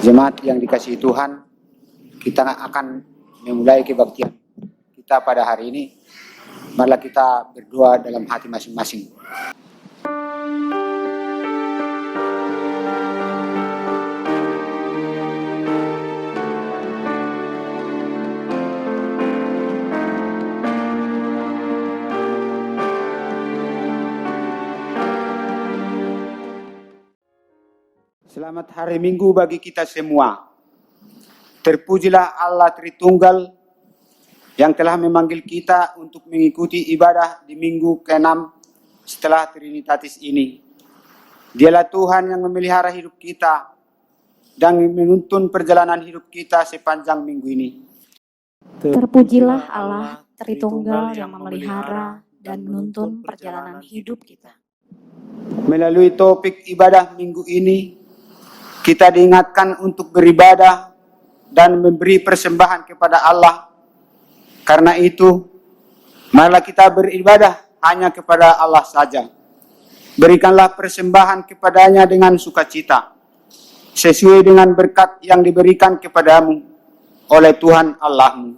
Jemaat yang dikasihi Tuhan, kita akan memulai kebaktian kita pada hari ini. Marilah kita berdoa dalam hati masing-masing. Selamat hari Minggu bagi kita semua. Terpujilah Allah Tritunggal yang telah memanggil kita untuk mengikuti ibadah di minggu ke-6 setelah Trinitatis ini. Dialah Tuhan yang memelihara hidup kita dan menuntun perjalanan hidup kita sepanjang minggu ini. Terpujilah Allah Tritunggal yang memelihara dan menuntun perjalanan hidup kita. Melalui topik ibadah minggu ini, kita diingatkan untuk beribadah dan memberi persembahan kepada Allah. Karena itu, marilah kita beribadah hanya kepada Allah saja. Berikanlah persembahan kepadanya dengan sukacita, sesuai dengan berkat yang diberikan kepadamu oleh Tuhan Allahmu.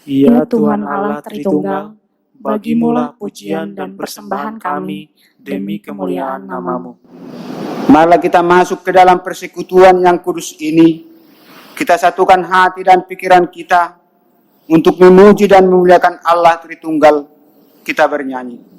Ya Tuhan Allah Tritunggal, bagimulah pujian dan persembahan kami demi kemuliaan nama-Mu. Marilah kita masuk ke dalam persekutuan yang kudus ini. Kita satukan hati dan pikiran kita untuk memuji dan memuliakan Allah Tritunggal. Kita bernyanyi.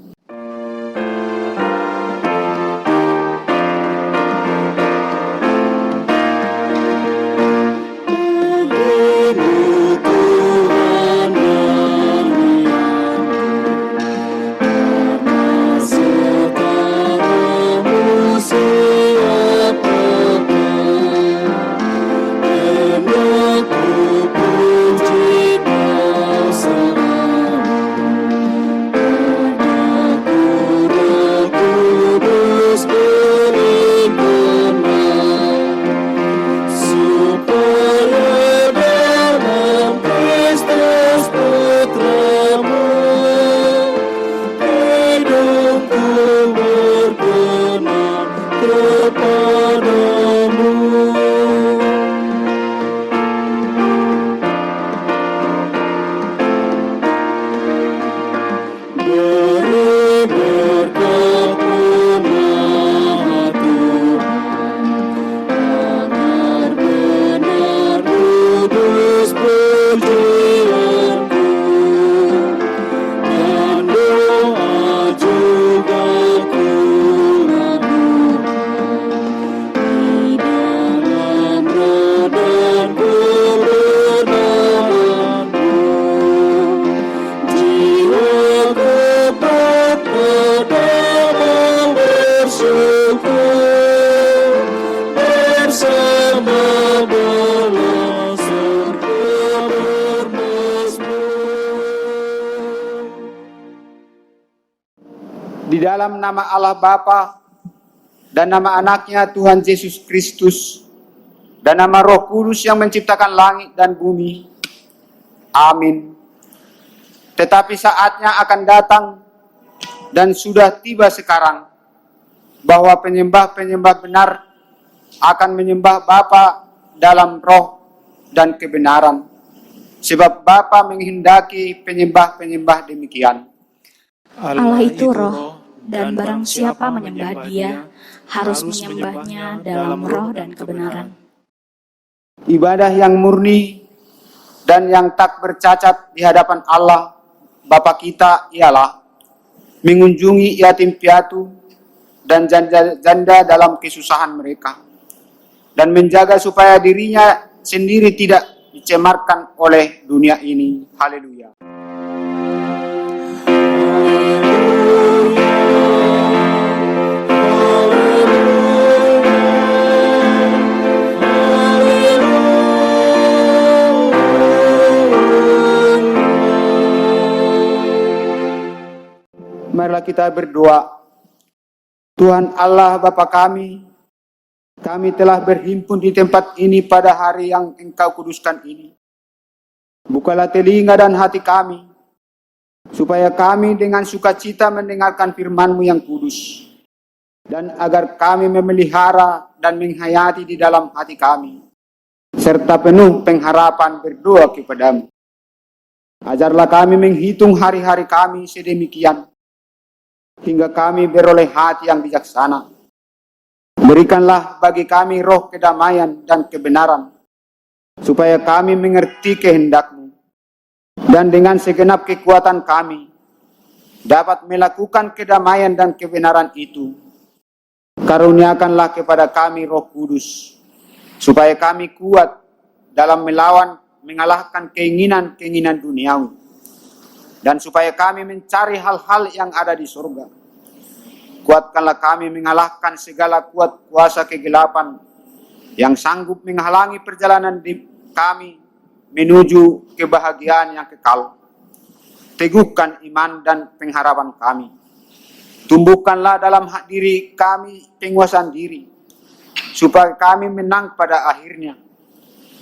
Di dalam nama Allah Bapa dan nama anaknya Tuhan Yesus Kristus dan nama Roh Kudus yang menciptakan langit dan bumi. Amin. Tetapi saatnya akan datang dan sudah tiba sekarang bahwa penyembah-penyembah benar akan menyembah Bapa dalam roh dan kebenaran. Sebab Bapa menghendaki penyembah-penyembah demikian. Allah itu roh, dan barang siapa menyembah Dia harus menyembahnya dalam roh dan kebenaran. Ibadah yang murni dan yang tak bercacat di hadapan Allah Bapa kita ialah mengunjungi yatim piatu dan janda-janda dalam kesusahan mereka dan menjaga supaya dirinya sendiri tidak dicemarkan oleh dunia ini. Haleluya. Marilah kita berdoa. Tuhan Allah Bapa kami telah berhimpun di tempat ini pada hari yang Engkau kuduskan ini. Bukalah telinga dan hati kami, supaya kami dengan sukacita mendengarkan firman-Mu yang kudus. dan agar kami memelihara dan menghayati di dalam hati kami serta penuh pengharapan berdoa kepadamu. Ajarlah kami menghitung hari-hari kami sedemikian, hingga kami beroleh hati yang bijaksana. Berikanlah bagi kami roh kedamaian dan kebenaran, supaya kami mengerti kehendak-Mu, dan dengan segenap kekuatan kami dapat melakukan kedamaian dan kebenaran itu. Karuniakanlah kepada kami Roh Kudus, supaya kami kuat dalam mengalahkan keinginan-keinginan duniawi, dan supaya kami mencari hal-hal yang ada di surga. Kuatkanlah kami mengalahkan segala kuasa kegelapan yang sanggup menghalangi perjalanan kami menuju kebahagiaan yang kekal. Teguhkan iman dan pengharapan kami. Tumbuhkanlah dalam diri kami penguasaan diri, supaya kami menang pada akhirnya.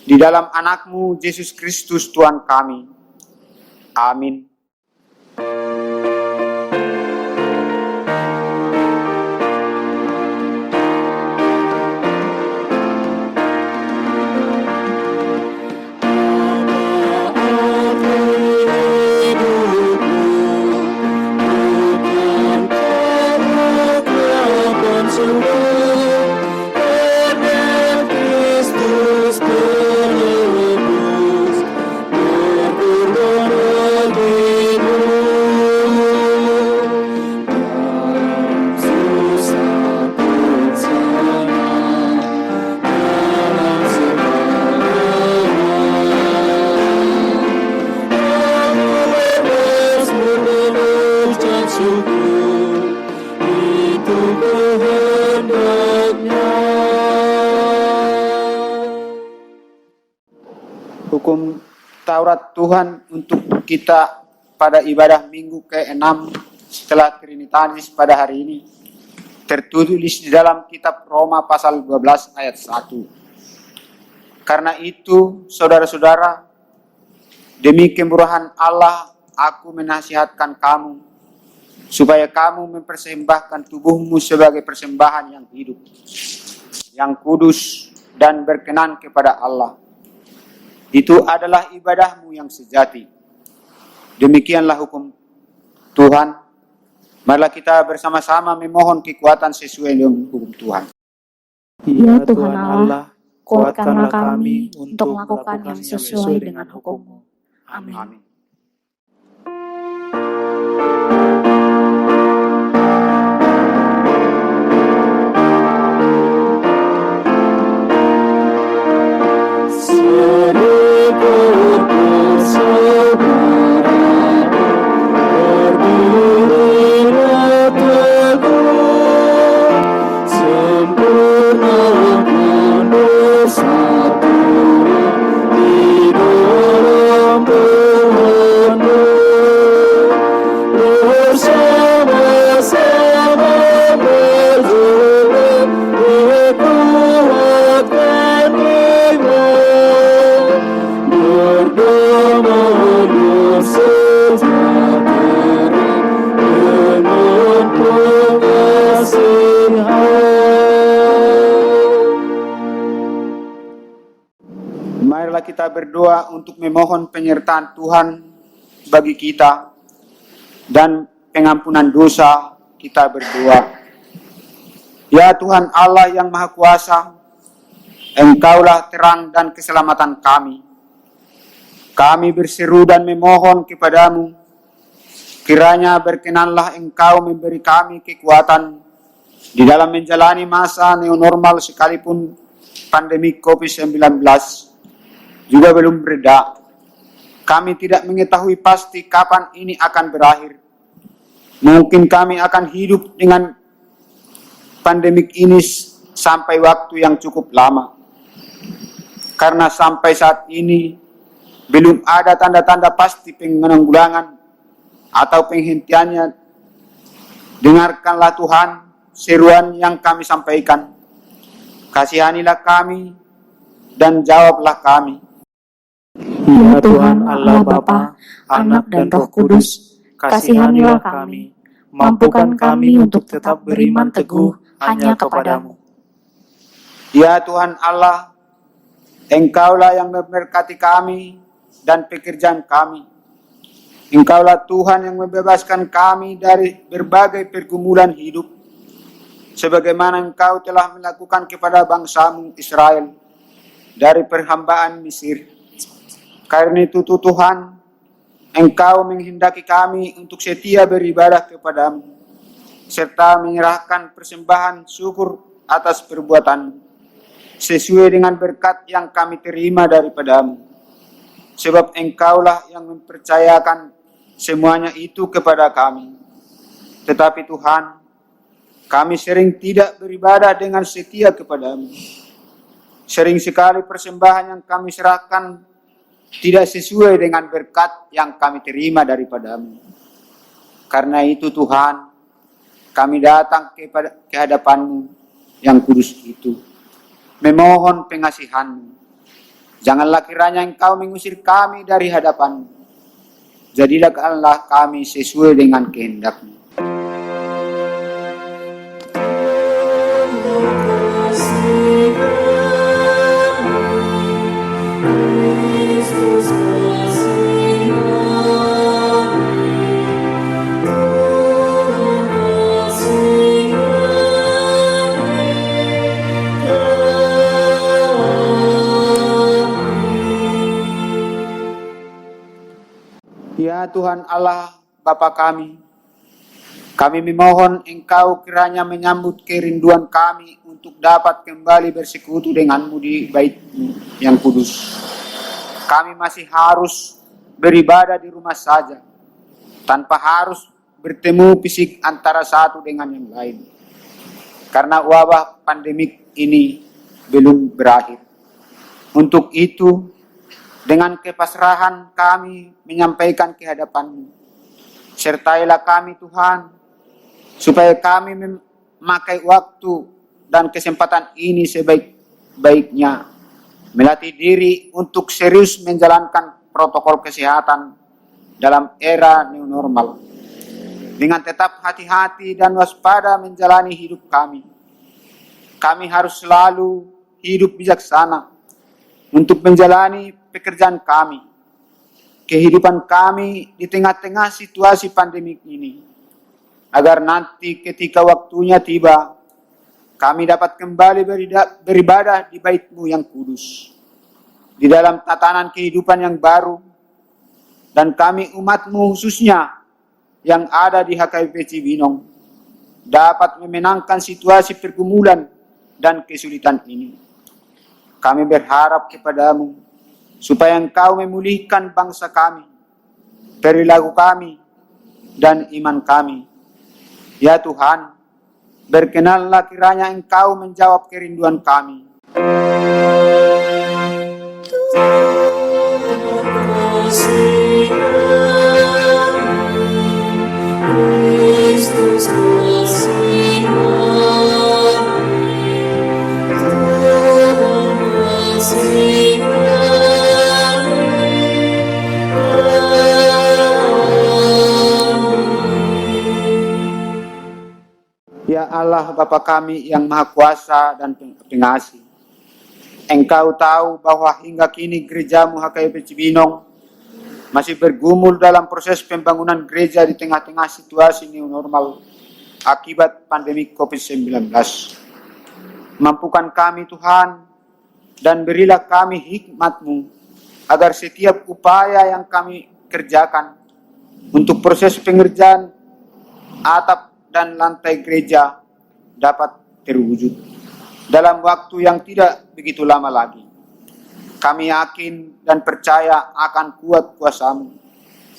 Di dalam anak-Mu Yesus Kristus Tuhan kami. Amin. Hukum Taurat Tuhan untuk kita pada ibadah minggu ke-6 setelah Trinitatis pada hari ini tertulis di dalam kitab Roma pasal 12 ayat 1. Karena itu, saudara-saudara, demi kemurahan Allah, aku menasihatkan kamu, supaya kamu mempersembahkan tubuhmu sebagai persembahan yang hidup, yang kudus dan berkenan kepada Allah. Itu adalah ibadahmu yang sejati. Demikianlah hukum Tuhan. Marilah kita bersama-sama memohon kekuatan sesuai dengan hukum Tuhan. Ya Tuhan Allah, kuatkanlah kami untuk melakukan yang sesuai dengan hukum-Mu. Amin. Amin. Marilah kita berdoa untuk memohon penyertaan Tuhan bagi kita dan pengampunan dosa. Kita berdoa. Ya Tuhan Allah yang Maha Kuasa, Engkaulah terang dan keselamatan kami. Kami berseru dan memohon kepadamu, kiranya berkenanlah Engkau memberi kami kekuatan di dalam menjalani masa neonormal sekalipun pandemi COVID-19 juga belum reda. Kami tidak mengetahui pasti kapan ini akan berakhir. Mungkin kami akan hidup dengan pandemik ini sampai waktu yang cukup lama. Karena sampai saat ini belum ada tanda-tanda pasti penanggulangan atau penghentiannya. Dengarkanlah Tuhan seruan yang kami sampaikan. Kasihanilah kami dan jawablah kami. Ya Tuhan Allah Bapa, Anak dan Roh Kudus, kasihanilah kami, mampukan kami untuk tetap beriman teguh hanya kepadamu. Ya Tuhan Allah, Engkaulah yang memberkati kami dan pekerjaan kami. Engkaulah Tuhan yang membebaskan kami dari berbagai pergumulan hidup, sebagaimana Engkau telah melakukan kepada bangsa-Mu Israel dari perhambaan Mesir. Karena itu Tuhan, Engkau menghendaki kami untuk setia beribadah kepadamu, serta menyerahkan persembahan syukur atas perbuatan sesuai dengan berkat yang kami terima daripadamu. Sebab Engkaulah yang mempercayakan semuanya itu kepada kami. Tetapi Tuhan, kami sering tidak beribadah dengan setia kepadamu. Sering sekali persembahan yang kami serahkan tidak sesuai dengan berkat yang kami terima daripadamu. Karena itu Tuhan, kami datang ke hadapan-Mu yang kudus itu, memohon pengasihan-Mu. Janganlah kiranya Engkau mengusir kami dari hadapan-Mu. Jadilah kami sesuai dengan kehendak-Mu. Ya Tuhan Allah Bapa kami memohon Engkau kiranya menyambut kerinduan kami untuk dapat kembali bersekutu denganmu di bait-Mu yang kudus. Kami masih harus beribadah di rumah saja, tanpa harus bertemu fisik antara satu dengan yang lain. Karena wabah pandemik ini belum berakhir. Untuk itu, dengan kepasrahan kami menyampaikan ke hadapan-Mu. Sertailah kami Tuhan, supaya kami memakai waktu dan kesempatan ini sebaik-baiknya. Melatih diri untuk serius menjalankan protokol kesehatan dalam era new normal. Dengan tetap hati-hati dan waspada menjalani hidup kami. Kami harus selalu hidup bijaksana untuk menjalani pekerjaan kami, kehidupan kami di tengah-tengah situasi pandemik ini, agar nanti ketika waktunya tiba, kami dapat kembali beribadah di bait-Mu yang kudus, di dalam tatanan kehidupan yang baru, dan kami umat-Mu khususnya yang ada di HKBP Cibinong, dapat memenangkan situasi pergumulan dan kesulitan ini. Kami berharap kepada-Mu, supaya Engkau memulihkan bangsa kami, perilaku kami, dan iman kami. Ya Tuhan, berkenanlah kiranya Engkau menjawab kerinduan kami. Ya Allah Bapa kami yang Maha Kuasa dan Pengasih, Engkau tahu bahwa hingga kini gereja-Mu HKBP Cibinong masih bergumul dalam proses pembangunan gereja di tengah-tengah situasi new normal akibat pandemi COVID-19. Mampukan kami Tuhan, dan berilah kami hikmat-Mu, agar setiap upaya yang kami kerjakan untuk proses pengerjaan atap dan lantai gereja dapat terwujud dalam waktu yang tidak begitu lama lagi. Kami yakin dan percaya akan kuat kuasa-Mu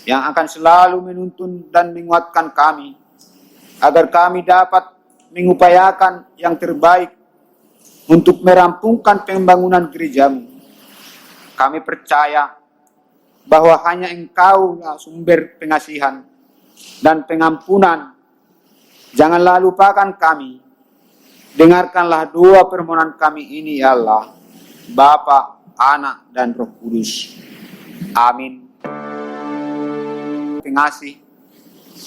yang akan selalu menuntun dan menguatkan kami, agar kami dapat mengupayakan yang terbaik untuk merampungkan pembangunan gereja-Mu. Kami percaya bahwa hanya Engkau-Lah sumber pengasihan dan pengampunan. Janganlah lupakan kami. Dengarkanlah doa permohonan kami ini ya Allah, Bapa, Anak, dan Roh Kudus. Amin. Pengasih,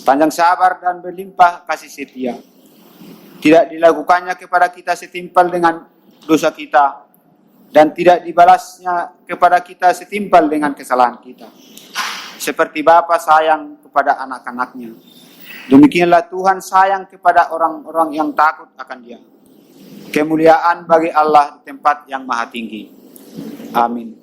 panjang sabar dan berlimpah kasih setia. Tidak dilakukannya kepada kita setimpal dengan dosa kita, dan tidak dibalasnya kepada kita setimpal dengan kesalahan kita. Seperti Bapa sayang kepada anak-anaknya, demikianlah Tuhan sayang kepada orang-orang yang takut akan Dia. Kemuliaan bagi Allah di tempat yang maha tinggi. Amin.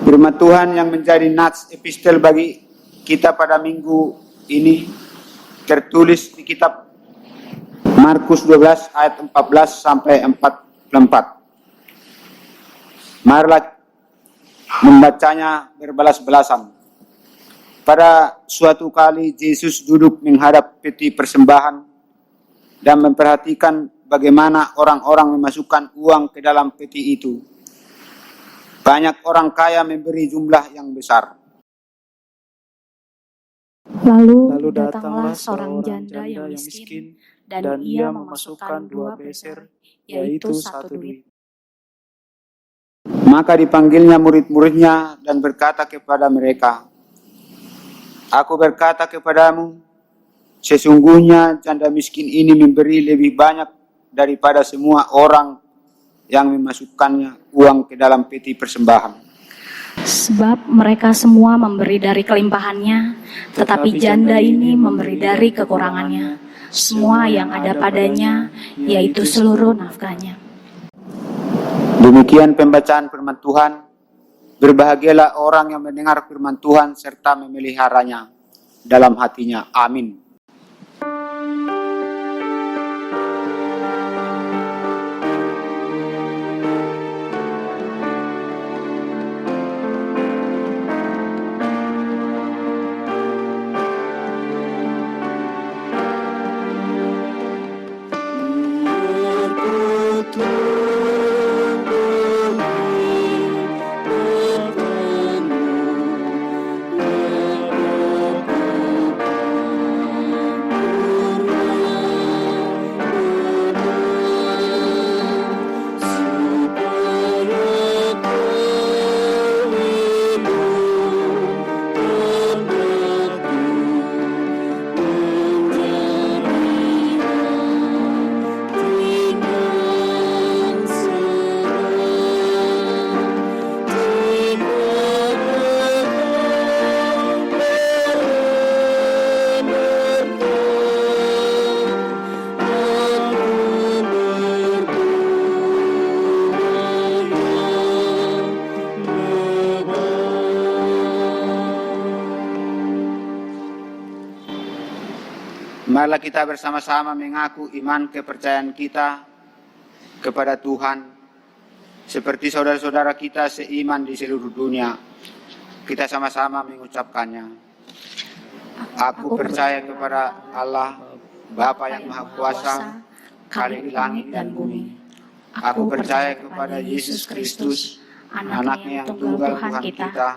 Firman Tuhan yang menjadi nats epistel bagi kita pada minggu ini tertulis di kitab Markus 12 ayat 14 sampai 44. Marilah membacanya berbalas-balasan. Pada suatu kali Yesus duduk menghadap peti persembahan dan memperhatikan bagaimana orang-orang memasukkan uang ke dalam peti itu. Banyak orang kaya memberi jumlah yang besar. Lalu datanglah seorang janda yang miskin, dan ia memasukkan 2 peser, yaitu 1 duit. Maka dipanggilnya murid-muridnya dan berkata kepada mereka, "Aku berkata kepadamu, sesungguhnya janda miskin ini memberi lebih banyak daripada semua orang yang memasukkannya uang ke dalam peti persembahan. Sebab mereka semua memberi dari kelimpahannya, tetapi janda ini memberi dari kekurangannya, semua yang ada padanya, yaitu seluruh nafkahnya." Demikian pembacaan firman Tuhan. Berbahagialah orang yang mendengar firman Tuhan serta memeliharanya dalam hatinya. Amin. Marilah kita bersama-sama mengaku iman kepercayaan kita kepada Tuhan, seperti saudara-saudara kita seiman di seluruh dunia. Kita sama-sama mengucapkannya. Aku percaya kepada Allah, Bapa yang Maha Kuasa, Khalik langit dan bumi. Aku percaya kepada Yesus Kristus, Anaknya yang tunggal Tuhan kita,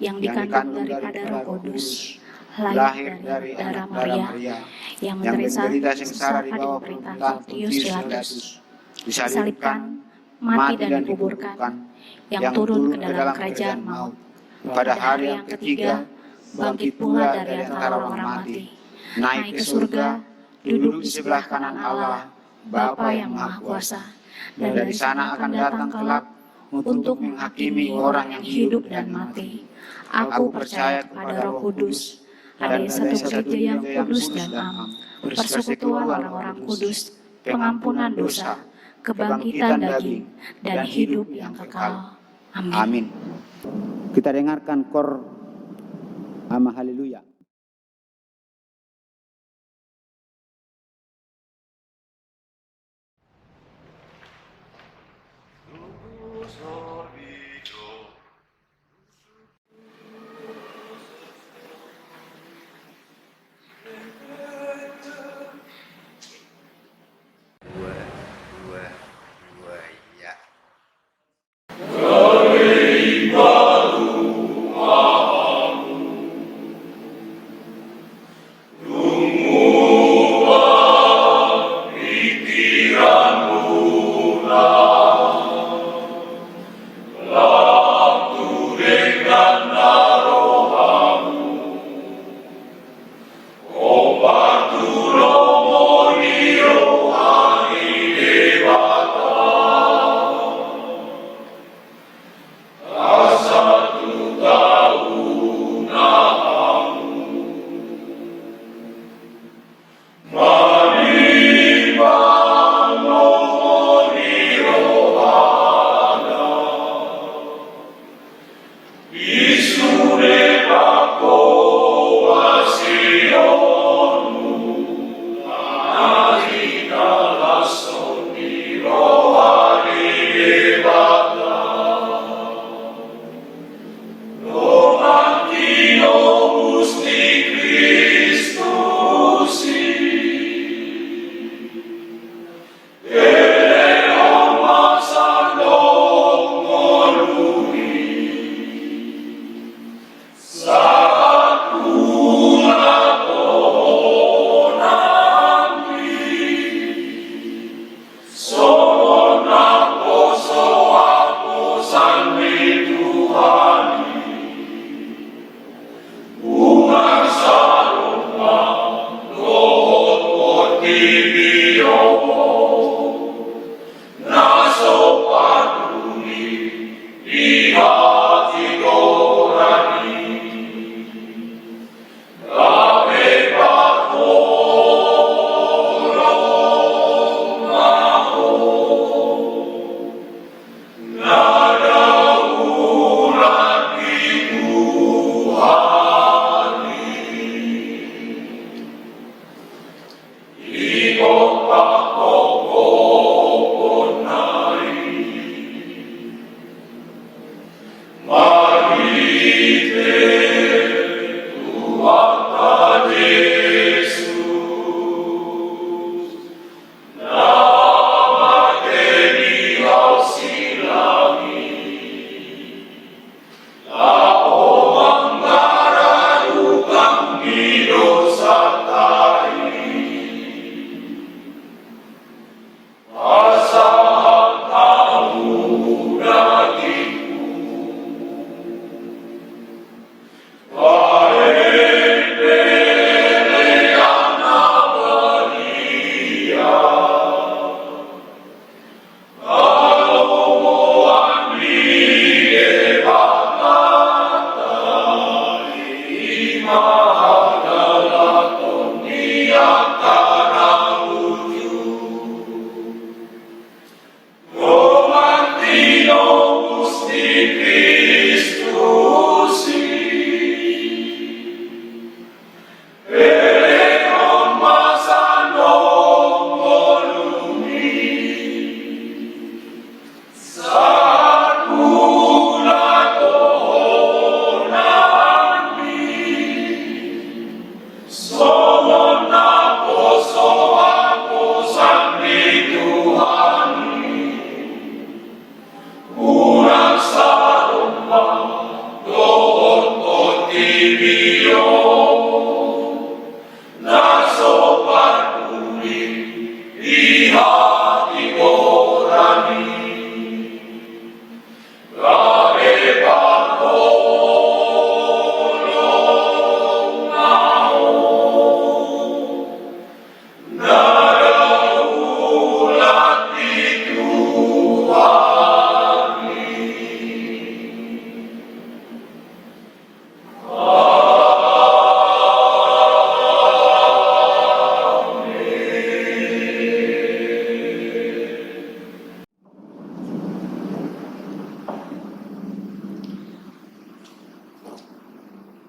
yang dikandung daripada Roh Kudus, lahir dari darah Maria, yang menderita sengsara di bawah pemerintahan Pontius Pilatus, disalibkan, mati dan dikuburkan, yang turun ke dalam kerajaan maut. Pada hari yang ketiga, bangkit pula dari antara orang mati, naik ke surga, duduk di sebelah kanan Allah, Bapa yang Maha Kuasa, dan dari sana akan datang kelak untuk menghakimi orang yang hidup dan mati. Aku percaya kepada Roh Kudus, ada satu gereja yang kudus dan am, persekutuan orang-orang kudus, pengampunan dosa, kebangkitan daging, dan hidup yang kekal. Amin. Amin. Kita dengarkan kor ama haleluya. Ya.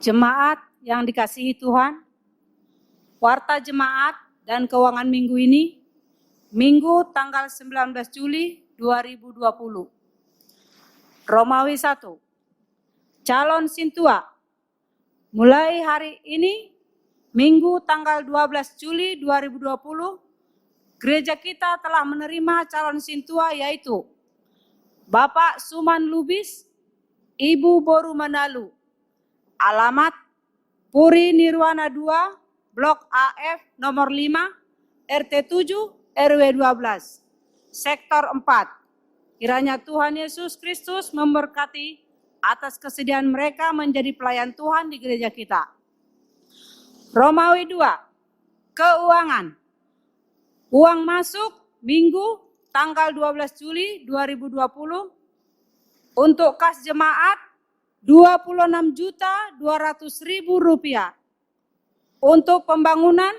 Jemaat yang dikasihi Tuhan, warta jemaat dan keuangan minggu ini, Minggu tanggal 19 Juli 2020. Romawi 1. Calon Sintua. Mulai hari ini, Minggu tanggal 12 Juli 2020, gereja kita telah menerima calon Sintua yaitu Bapak Suman Lubis, Ibu Boru Manalu. Alamat Puri Nirwana 2, Blok AF nomor 5, RT 7, RW 12, Sektor 4. Kiranya Tuhan Yesus Kristus memberkati atas kesediaan mereka menjadi pelayan Tuhan di gereja kita. Romawi 2, keuangan. Uang masuk Minggu tanggal 12 Juli 2020 untuk kas jemaat Rp26.200.000. Untuk pembangunan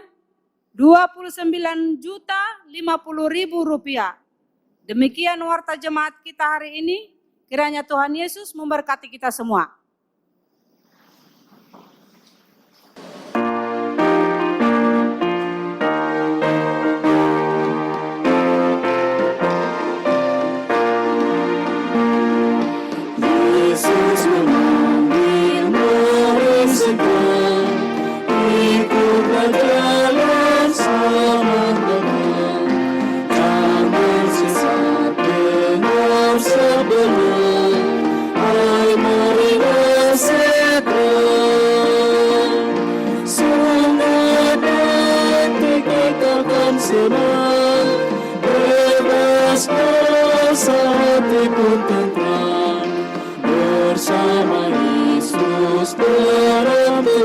Rp29.050.000. Demikian warta jemaat kita hari ini. Kiranya Tuhan Yesus memberkati kita semua. Yesus memanggil mari segera, ikutlah jalan sama-sama, jangan sesat dengar sebelum, hai mari berseteru, semangat nanti kita akan senang, bebas dosa hati pun tentram, bersama Yesus bertemu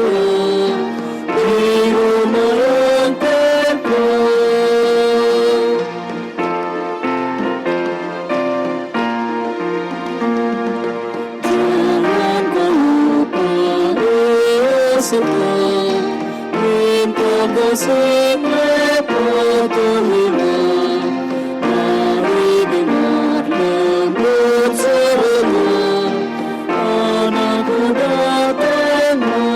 di rumah yang kekal. Jangan kau lupa berserta, minta kasih lepas terhilang. Mari dengar lembut serenang, anakku datanglah.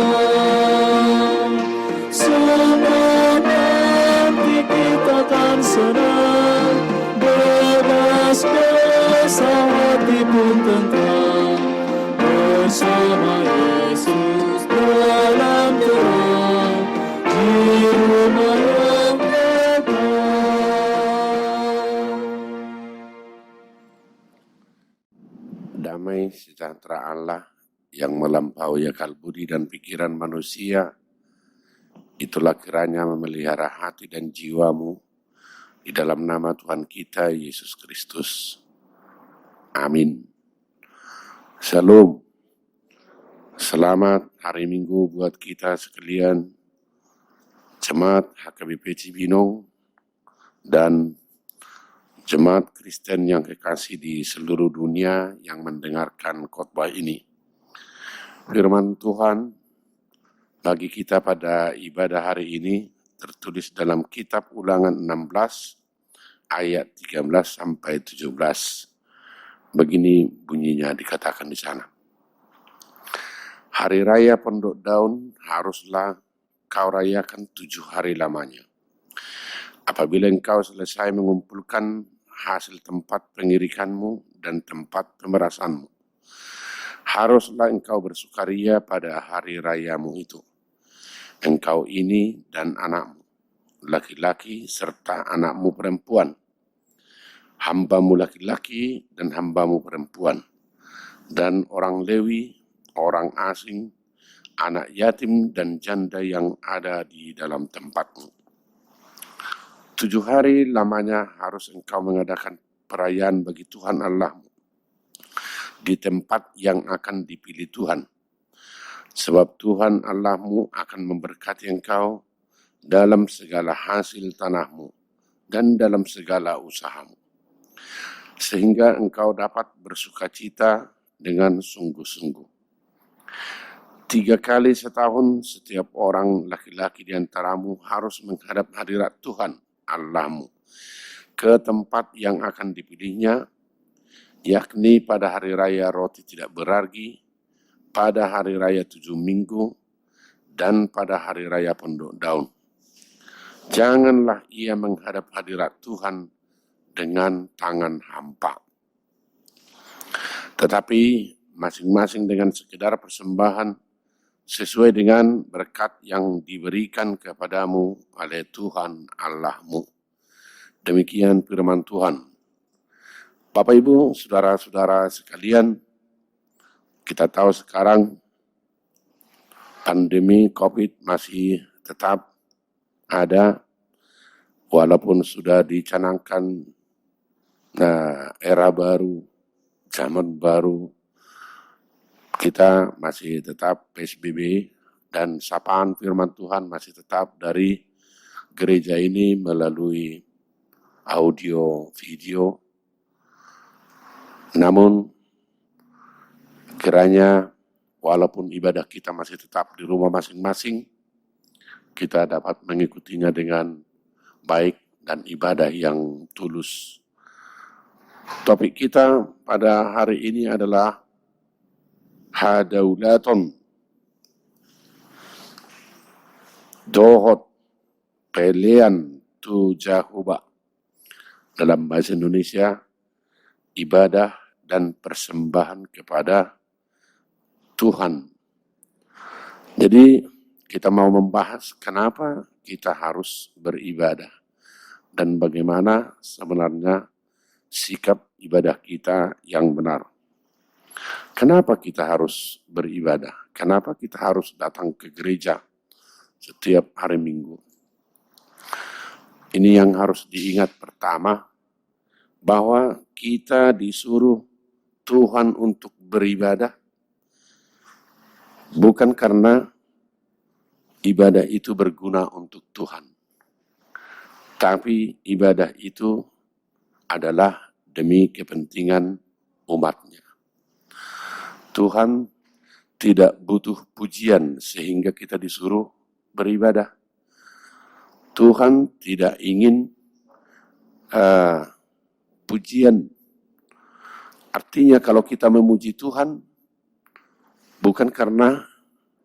Semua nanti kita akan senang, bebas dosa hati pun tentram, bersama Yesus dalam terang, di rumah yang kekal. Damai sejahtera Allah yang melampaui akal budi dan pikiran manusia, itulah kiranya memelihara hati dan jiwamu di dalam nama Tuhan kita Yesus Kristus. Amin. Shalom. Selamat hari Minggu buat kita sekalian, Jemaat HKBP Cibinong dan Jemaat Kristen yang kekasih di seluruh dunia yang mendengarkan khotbah ini. Firman Tuhan bagi kita pada ibadah hari ini tertulis dalam kitab Ulangan 16 ayat 13 sampai 17. Begini bunyinya dikatakan di sana. Hari raya Pondok Daun haruslah kau rayakan 7 hari lamanya. Apabila engkau selesai mengumpulkan hasil tempat pengirikanmu dan tempat pemerasanmu, haruslah engkau bersukaria pada hari rayamu itu. Engkau ini dan anakmu, laki-laki serta anakmu perempuan, hambamu laki-laki dan hambamu perempuan, dan orang Lewi, orang asing, anak yatim dan janda yang ada di dalam tempatmu. 7 hari lamanya harus engkau mengadakan perayaan bagi Tuhan Allahmu di tempat yang akan dipilih Tuhan. Sebab Tuhan Allahmu akan memberkati engkau dalam segala hasil tanahmu dan dalam segala usahamu, sehingga engkau dapat bersukacita dengan sungguh-sungguh. 3 kali setahun setiap orang laki-laki di antaramu harus menghadap hadirat Tuhan Allahmu ke tempat yang akan dipilihnya, yakni pada hari raya roti tidak berargi, pada hari raya 7 minggu, dan pada hari raya Pondok Daun. Janganlah ia menghadap hadirat Tuhan dengan tangan hampa. Tetapi masing-masing dengan sekedar persembahan sesuai dengan berkat yang diberikan kepadamu oleh Tuhan Allahmu. Demikian firman Tuhan. Bapak Ibu, saudara-saudara sekalian, kita tahu sekarang pandemi COVID masih tetap ada, walaupun sudah dicanangkan era baru, zaman baru, kita masih tetap PSBB, dan sapaan firman Tuhan masih tetap dari gereja ini melalui audio, video. Namun, kiranya walaupun ibadah kita masih tetap di rumah masing-masing, kita dapat mengikutinya dengan baik dan ibadah yang tulus. Topik kita pada hari ini adalah Hadaulatun Dohot Pelean Tu Jahuba. Dalam bahasa Indonesia, ibadah dan persembahan kepada Tuhan. Jadi kita mau membahas kenapa kita harus beribadah dan bagaimana sebenarnya sikap ibadah kita yang benar. Kenapa kita harus beribadah? Kenapa kita harus datang ke gereja setiap hari Minggu? Ini yang harus diingat pertama, bahwa kita disuruh Tuhan untuk beribadah bukan karena ibadah itu berguna untuk Tuhan, tapi ibadah itu adalah demi kepentingan umatnya. Tuhan tidak butuh pujian sehingga kita disuruh beribadah. Tuhan tidak ingin pujian. Artinya kalau kita memuji Tuhan, bukan karena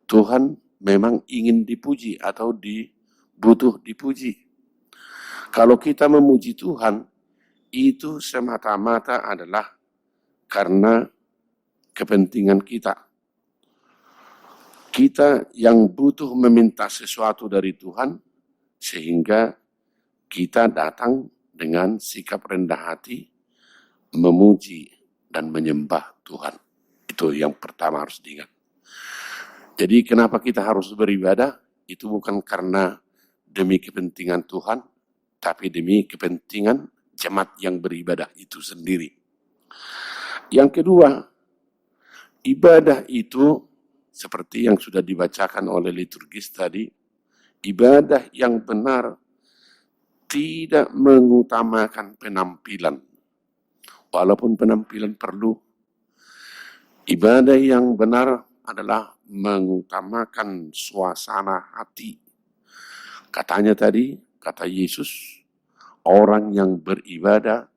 Tuhan memang ingin dipuji atau butuh dipuji. Kalau kita memuji Tuhan, itu semata-mata adalah karena kepentingan kita. Kita yang butuh meminta sesuatu dari Tuhan, sehingga kita datang dengan sikap rendah hati, memuji dan menyembah Tuhan. Itu yang pertama harus diingat. Jadi kenapa kita harus beribadah? Itu bukan karena demi kepentingan Tuhan, tapi demi kepentingan jemaat yang beribadah itu sendiri. Yang kedua, ibadah itu seperti yang sudah dibacakan oleh liturgis tadi, ibadah yang benar tidak mengutamakan penampilan. Walaupun penampilan perlu, ibadah yang benar adalah mengutamakan suasana hati. Katanya tadi, kata Yesus, orang yang beribadah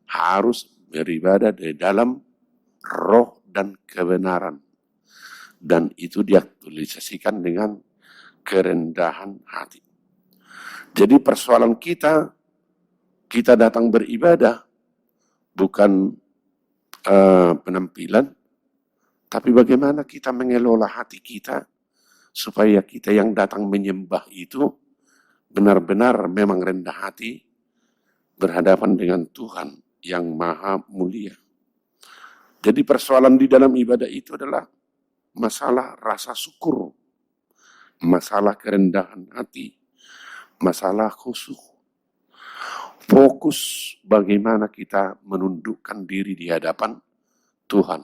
harus beribadah di dalam roh dan kebenaran. Dan itu diaktualisasikan dengan kerendahan hati. Jadi persoalan kita datang beribadah bukan penampilan, tapi bagaimana kita mengelola hati kita supaya kita yang datang menyembah itu benar-benar memang rendah hati berhadapan dengan Tuhan yang maha mulia. Jadi persoalan di dalam ibadah itu adalah masalah rasa syukur, masalah kerendahan hati, masalah khusyuk. Fokus bagaimana kita menundukkan diri di hadapan Tuhan.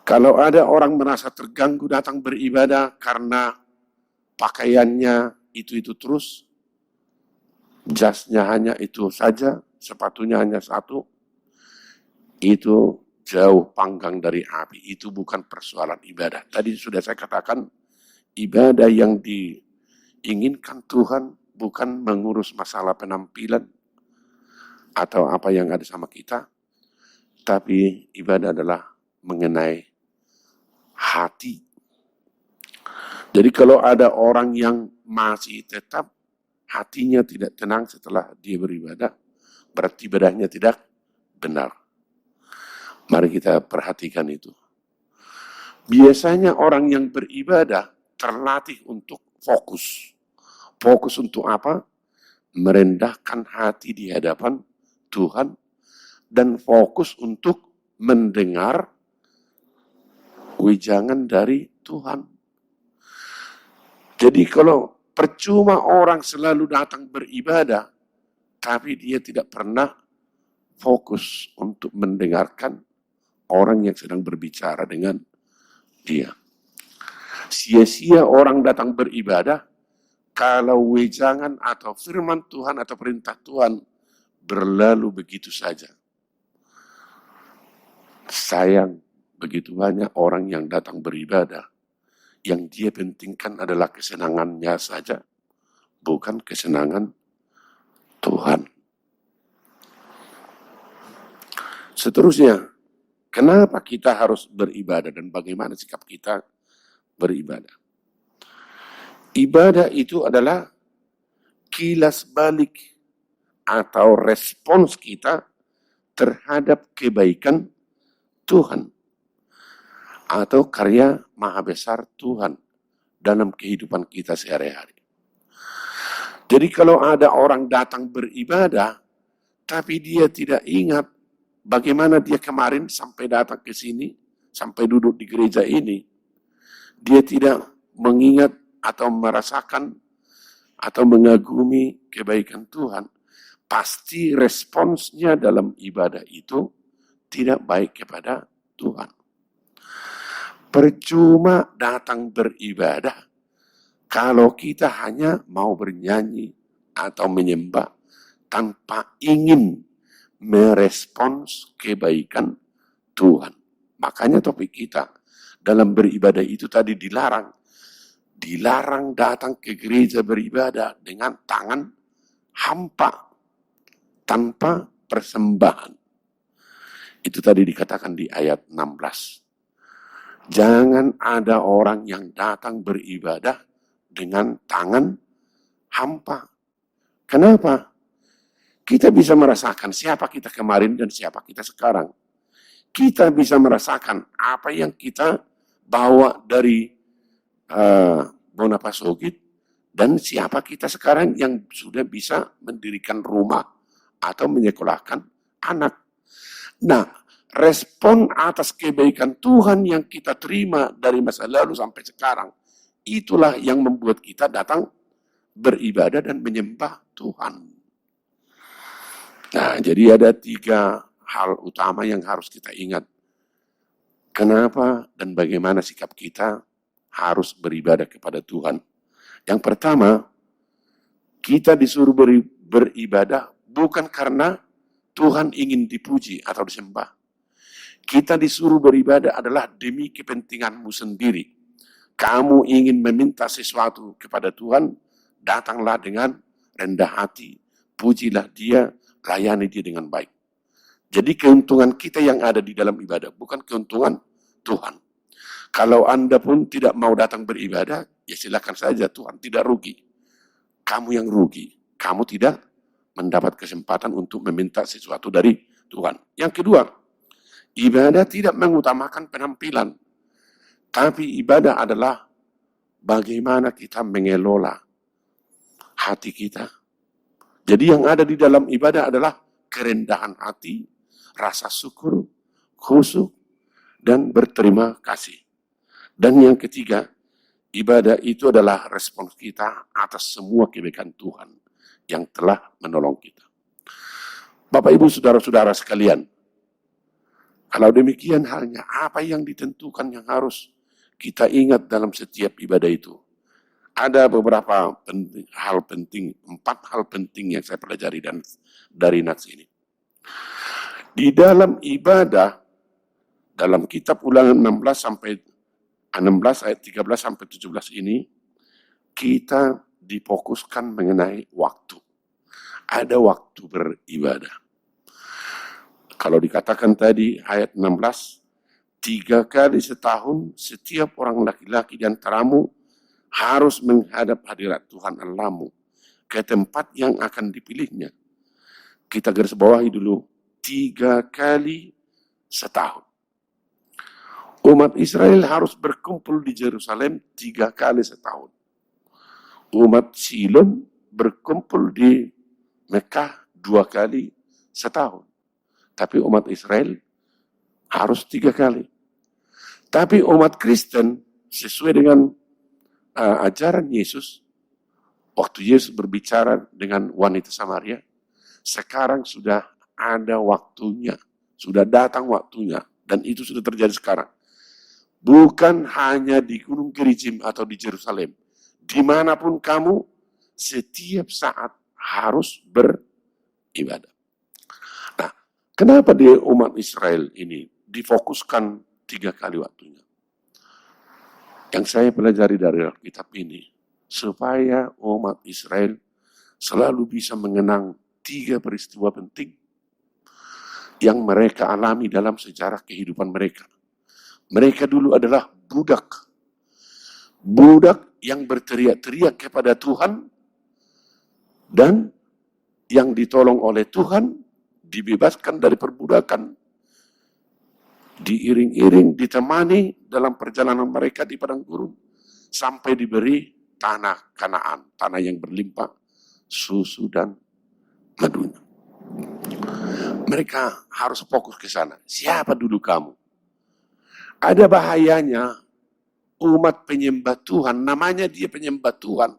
Kalau ada orang merasa terganggu datang beribadah karena pakaiannya itu terus, jasnya hanya itu saja, sepatunya hanya satu, itu jauh panggang dari api. Itu bukan persoalan ibadah. Tadi sudah saya katakan, ibadah yang diinginkan Tuhan bukan mengurus masalah penampilan atau apa yang ada sama kita, tapi ibadah adalah mengenai hati. Jadi kalau ada orang yang masih tetap hatinya tidak tenang setelah dia beribadah, berarti ibadahnya tidak benar. Mari kita perhatikan itu. Biasanya orang yang beribadah terlatih untuk fokus. Fokus untuk apa? Merendahkan hati di hadapan Tuhan dan fokus untuk mendengar wejangan dari Tuhan. Jadi kalau percuma orang selalu datang beribadah, tapi dia tidak pernah fokus untuk mendengarkan orang yang sedang berbicara dengan dia. Sia-sia orang datang beribadah kalau wejangan atau firman Tuhan atau perintah Tuhan berlalu begitu saja. Sayang, begitu banyak orang yang datang beribadah, yang dia pentingkan adalah kesenangannya saja, bukan kesenangan Tuhan. Seterusnya, kenapa kita harus beribadah dan bagaimana sikap kita beribadah? Ibadah itu adalah kilas balik atau respons kita terhadap kebaikan Tuhan atau karya maha besar Tuhan dalam kehidupan kita sehari-hari. Jadi kalau ada orang datang beribadah, tapi dia tidak ingat bagaimana dia kemarin sampai datang ke sini, sampai duduk di gereja ini, dia tidak mengingat atau merasakan atau mengagumi kebaikan Tuhan, pasti responsnya dalam ibadah itu tidak baik kepada Tuhan. Percuma datang beribadah kalau kita hanya mau bernyanyi atau menyembah tanpa ingin merespons kebaikan Tuhan. Makanya topik kita dalam beribadah itu tadi dilarang. Dilarang datang ke gereja beribadah dengan tangan hampa, tanpa persembahan. Itu tadi dikatakan di ayat 16. Jangan ada orang yang datang beribadah dengan tangan hampa. Kenapa? Kita bisa merasakan siapa kita kemarin dan siapa kita sekarang. Kita bisa merasakan apa yang kita bawa dari Bonapasogit dan siapa kita sekarang yang sudah bisa mendirikan rumah atau menyekolahkan anak. Nah, respon atas kebaikan Tuhan yang kita terima dari masa lalu sampai sekarang, itulah yang membuat kita datang beribadah dan menyembah Tuhan. Nah, jadi ada 3 hal utama yang harus kita ingat. Kenapa dan bagaimana sikap kita harus beribadah kepada Tuhan. Yang pertama, kita disuruh beribadah bukan karena Tuhan ingin dipuji atau disembah. Kita disuruh beribadah adalah demi kepentinganmu sendiri. Kamu ingin meminta sesuatu kepada Tuhan, datanglah dengan rendah hati. Pujilah dia, layani dia dengan baik. Jadi keuntungan kita yang ada di dalam ibadah, bukan keuntungan Tuhan. Kalau Anda pun tidak mau datang beribadah, ya silakan saja, Tuhan tidak rugi. Kamu yang rugi. Kamu tidak mendapat kesempatan untuk meminta sesuatu dari Tuhan. Yang kedua, ibadah tidak mengutamakan penampilan. Tapi ibadah adalah bagaimana kita mengelola hati kita. Jadi yang ada di dalam ibadah adalah kerendahan hati, rasa syukur, khusyuk, dan berterima kasih. Dan yang ketiga, ibadah itu adalah respons kita atas semua kebaikan Tuhan yang telah menolong kita. Bapak, Ibu, Saudara-saudara sekalian, kalau demikian halnya, apa yang ditentukan yang harus kita ingat dalam setiap ibadah itu? Ada beberapa hal penting, 4 hal penting yang saya pelajari dari nats ini. Di dalam ibadah, dalam kitab Ulangan 16 ayat 13 sampai 17 ini, kita difokuskan mengenai waktu. Ada waktu beribadah. Kalau dikatakan tadi ayat 16, 3 kali setahun setiap orang laki-laki di antaramu harus menghadap hadirat Tuhan Allahmu ke tempat yang akan dipilihnya. Kita garis bawahi dulu, 3 kali setahun. Umat Israel harus berkumpul di Yerusalem 3 kali setahun. Umat Silon berkumpul di Mekah 2 kali setahun. Tapi umat Israel harus 3 kali. Tapi umat Kristen sesuai dengan ajaran Yesus, waktu Yesus berbicara dengan wanita Samaria, sekarang sudah ada waktunya, sudah datang waktunya, dan itu sudah terjadi sekarang. Bukan hanya di Gunung Gerizim atau di Yerusalem. Dimanapun kamu, setiap saat harus beribadah. Nah, kenapa di umat Israel ini difokuskan 3 kali waktunya? Yang saya pelajari dari Alkitab ini, supaya umat Israel selalu bisa mengenang 3 peristiwa penting yang mereka alami dalam sejarah kehidupan mereka. Mereka dulu adalah budak. Budak yang berteriak-teriak kepada Tuhan dan yang ditolong oleh Tuhan, dibebaskan dari perbudakan, diiring-iring, ditemani dalam perjalanan mereka di padang gurun, sampai diberi tanah Kanaan, tanah yang berlimpah susu dan madunya. Mereka harus fokus ke sana. Siapa dulu kamu? Ada bahayanya umat penyembah Tuhan, namanya dia penyembah Tuhan,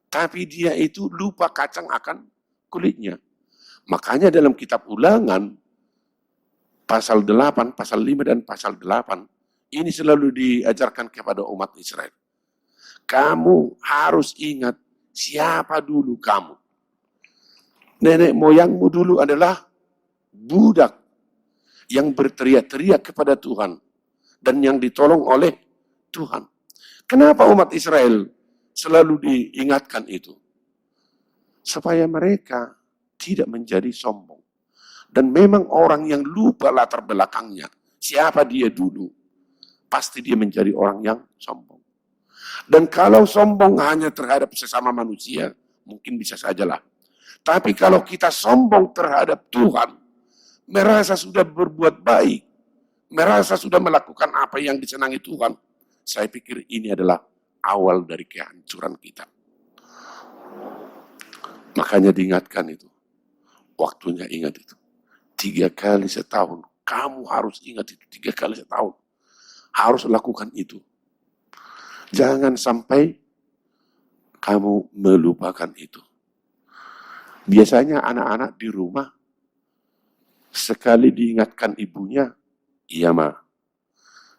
tapi dia itu lupa kacang akan kulitnya. Makanya dalam kitab Ulangan, pasal 8, pasal 5, dan pasal 8, ini selalu diajarkan kepada umat Israel. Kamu harus ingat siapa dulu kamu. Nenek moyangmu dulu adalah budak yang berteriak-teriak kepada Tuhan dan yang ditolong oleh Tuhan. Kenapa umat Israel selalu diingatkan itu? Supaya mereka tidak menjadi sombong. Dan memang orang yang lupa latar belakangnya, siapa dia dulu, pasti dia menjadi orang yang sombong. Dan kalau sombong hanya terhadap sesama manusia, mungkin bisa sajalah. Tapi kalau kita sombong terhadap Tuhan, merasa sudah berbuat baik, merasa sudah melakukan apa yang disenangi Tuhan, saya pikir ini adalah awal dari kehancuran kita. Makanya diingatkan itu. Waktunya ingat itu. 3 kali setahun. Kamu harus ingat itu. 3 kali setahun. Harus lakukan itu. Jangan sampai kamu melupakan itu. Biasanya anak-anak di rumah, sekali diingatkan ibunya, iya ma.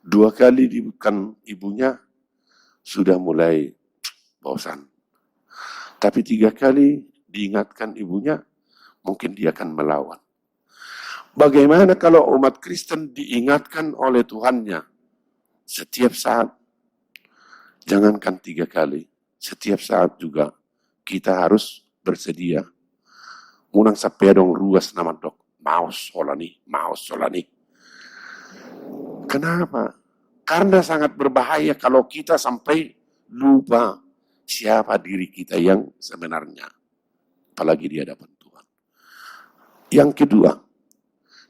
2 kali diingatkan ibunya, sudah mulai bosan. Tapi 3 kali diingatkan ibunya, mungkin dia akan melawan. Bagaimana kalau umat Kristen diingatkan oleh Tuhannya setiap saat? Jangankan 3 kali, setiap saat juga kita harus bersedia. Unang sa pedong ruas naman dok, maos solani. Kenapa? Karena sangat berbahaya kalau kita sampai lupa siapa diri kita yang sebenarnya. Apalagi di hadapan Tuhan. Yang kedua,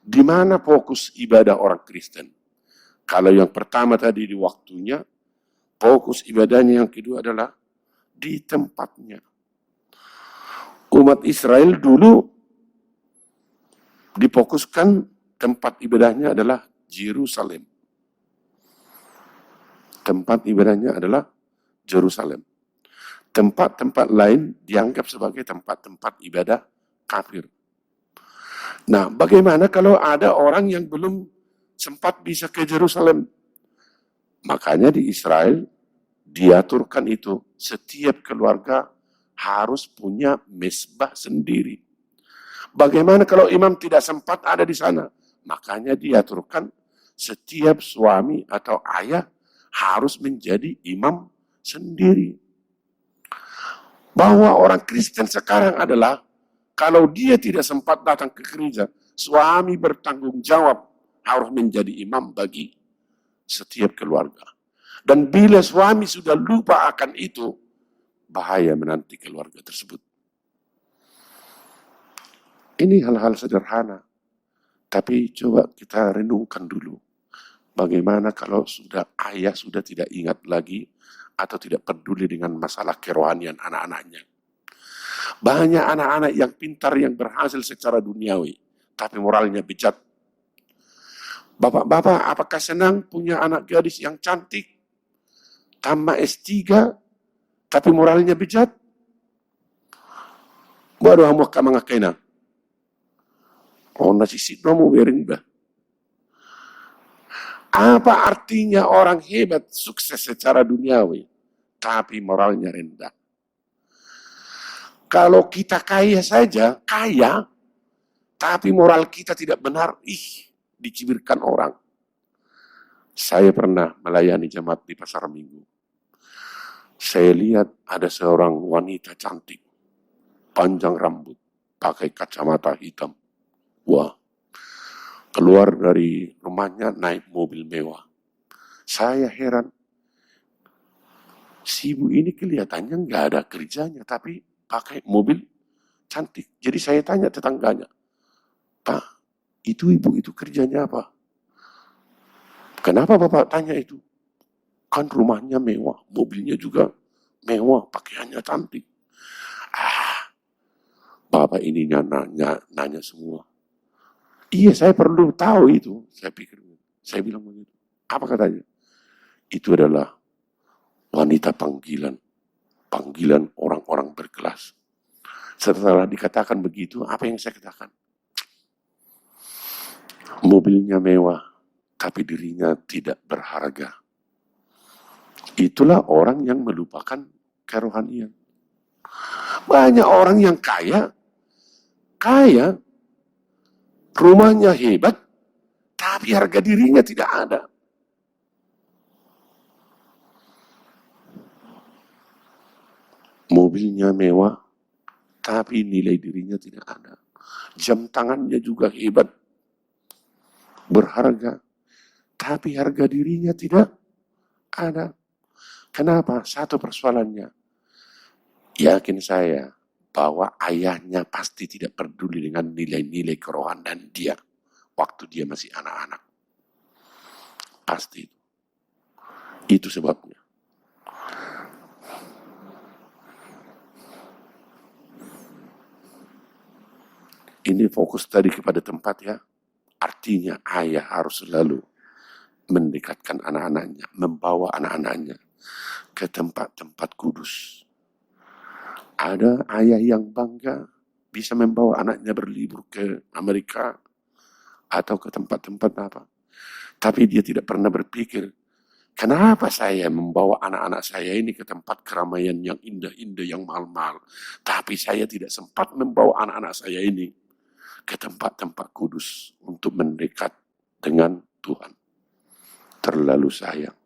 di mana fokus ibadah orang Kristen? Kalau yang pertama tadi di waktunya, fokus ibadahnya yang kedua adalah di tempatnya. Umat Israel dulu difokuskan tempat ibadahnya adalah Yerusalem. Tempat ibadahnya adalah Yerusalem. Tempat-tempat lain dianggap sebagai tempat-tempat ibadah kafir. Nah, bagaimana kalau ada orang yang belum sempat bisa ke Yerusalem? Makanya di Israel diaturkan itu. Setiap keluarga harus punya mezbah sendiri. Bagaimana kalau imam tidak sempat ada di sana? Makanya diaturkan setiap suami atau ayah harus menjadi imam sendiri. Bahwa orang Kristen sekarang adalah kalau dia tidak sempat datang ke gereja, suami bertanggung jawab harus menjadi imam bagi setiap keluarga. Dan bila suami sudah lupa akan itu, bahaya menanti keluarga tersebut. Ini hal-hal sederhana, tapi coba kita renungkan dulu. Bagaimana kalau ayah sudah tidak ingat lagi atau tidak peduli dengan masalah kerohanian anak-anaknya. Banyak anak-anak yang pintar yang berhasil secara duniawi, tapi moralnya bejat. Bapak-bapak, apakah senang punya anak gadis yang cantik, tamat S3, tapi moralnya bejat? Baru hamu ka mga kaina. Oh, nasisipno mo berin ba? Apa artinya orang hebat, sukses secara duniawi, tapi moralnya rendah? Kalau kita kaya saja, kaya, tapi moral kita tidak benar, dicibirkan orang. Saya pernah melayani jemaat di pasar Minggu. Saya lihat ada seorang wanita cantik, panjang rambut, pakai kacamata hitam. Wah, keluar dari rumahnya naik mobil mewah. Saya heran, si ibu ini kelihatannya nggak ada kerjanya, tapi pakai mobil cantik. Jadi saya tanya tetangganya, Pak, itu ibu itu kerjanya apa? Kenapa Bapak tanya itu? Kan rumahnya mewah, mobilnya juga mewah, pakaiannya cantik. Bapak ini nanya semua. Iya, saya perlu tahu itu. Saya bilang begitu. Apa katanya? Itu adalah wanita panggilan orang-orang berkelas. Setelah dikatakan begitu, apa yang saya katakan? Mobilnya mewah, tapi dirinya tidak berharga. Itulah orang yang melupakan kerohanian. Banyak orang yang kaya, rumahnya hebat, tapi harga dirinya tidak ada. Mobilnya mewah, tapi nilai dirinya tidak ada. Jam tangannya juga hebat, berharga, tapi harga dirinya tidak ada. Kenapa? Satu persoalannya. Yakin saya bahwa ayahnya pasti tidak peduli dengan nilai-nilai kerohanian dia waktu dia masih anak-anak. Pasti itu. Itu sebabnya. Ini fokus tadi kepada tempat ya. Artinya ayah harus selalu mendekatkan anak-anaknya, membawa anak-anaknya ke tempat-tempat kudus. Ada ayah yang bangga bisa membawa anaknya berlibur ke Amerika atau ke tempat-tempat apa. Tapi dia tidak pernah berpikir, kenapa saya membawa anak-anak saya ini ke tempat keramaian yang indah-indah, yang mahal-mahal. Tapi saya tidak sempat membawa anak-anak saya ini ke tempat-tempat kudus untuk mendekat dengan Tuhan. Terlalu sayang.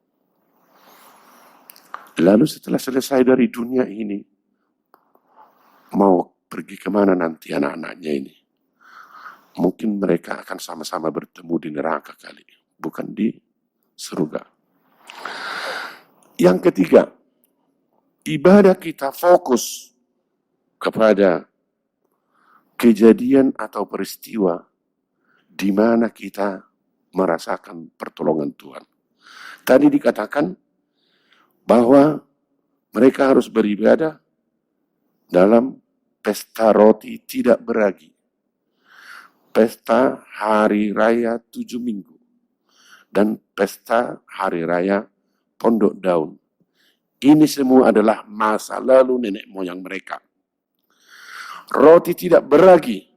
Lalu setelah selesai dari dunia ini, mau pergi kemana nanti anak-anaknya ini? Mungkin mereka akan sama-sama bertemu di neraka kali, bukan di surga. Yang ketiga, ibadah kita fokus kepada kejadian atau peristiwa di mana kita merasakan pertolongan Tuhan. Tadi dikatakan bahwa mereka harus beribadah dalam pesta roti tidak beragi, pesta hari raya 7 minggu, dan pesta hari raya Pondok Daun. Ini semua adalah masa lalu nenek moyang mereka. Roti tidak beragi